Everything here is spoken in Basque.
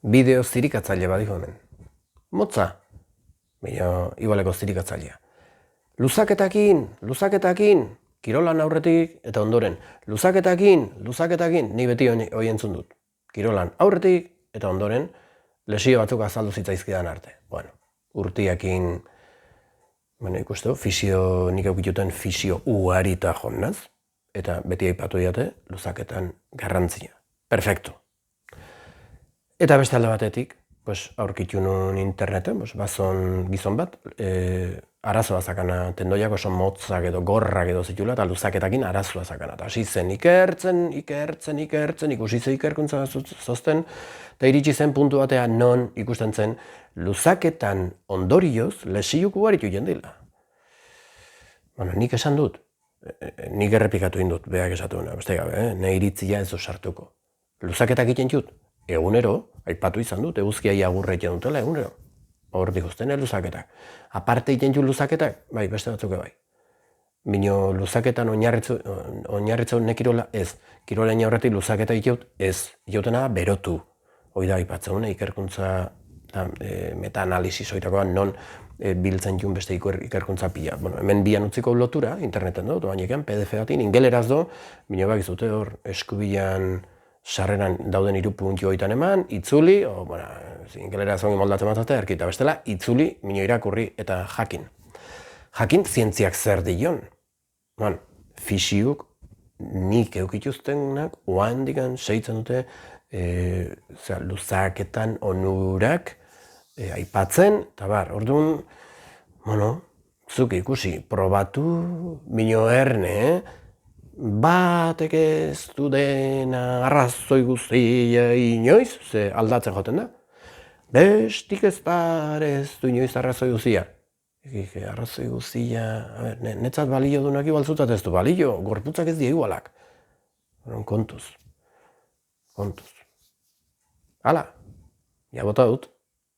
Bideo zirikatzaile badik hemen. Motza, baina ibaleko zirikatzailea. Luzaketakin, kirolan aurretik eta ondoren. Luzaketakin, ni beti hori entzun dut. Kirolan aurretik eta ondoren, lesio batzuk azaldu zitzaizkidan arte. Bueno, urtiakin, ikustu, nik eukituten fisio uharita jonnaz, eta beti aipatu diate, luzaketan garrantzia. Perfecto. Eta beste alde batetik, aurkitu nun interneten, bazon gizon bat, arazoa zakana, tendoiak oso motzak edo gorrak edo zitula, eta luzaketakin arazoa zakana. Eta hasi zen ikertzen, ikusi ze ikerkuntza zozten, eta iritsi zen puntu batean non ikusten zen luzaketan ondorioz lesiuk ugaritu jendila. Nik esan dut, nik errepikatu indut, beak esatu duna, beste gabe, nahi iritzia ez sartuko. Luzaketak egiten jut, egunero, aipatu izan dut, eguzkiai agurra egiten dutela, egunero. Hortik usten luzaketak. Aparte egiten jut luzaketak, bai, beste batzuke bai. Bino luzaketan oinarritzu nekirola ez. Kirolean aurretik luzaketa egiten ez. Egitena berotu. Hoi da, aipatzen, ikerkuntza meta-analisis oitakoan non biltzen jun beste ikerkuntza pila. Hemen bian utziko lotura, interneten dut, baina PDF batin, ingeleraz do, bino bak izute hor, eskubilan sarreran dauden 3 puntu hoitan eman, itzuli, ingeleraz ongi moldatzen batzate, erkita bestela, itzuli, bino irakurri eta jakin. Jakin zientziak zer dion. Fisiuk nik eukituztenak oandikan seitzen dute luzaketan onurak aipatzen, eta bar, orduan, zuk ikusi, probatu, bino erne, batek ez du dena arrazoi guztia inoiz, ze aldatzen joten da, bestik ez du inoiz arrazoi guztia. Arrazoi guztia, netzat balio dunak igualzutat ez du balio, gorputzak ez die igualak. Kontuz. Hala, ja bota dut.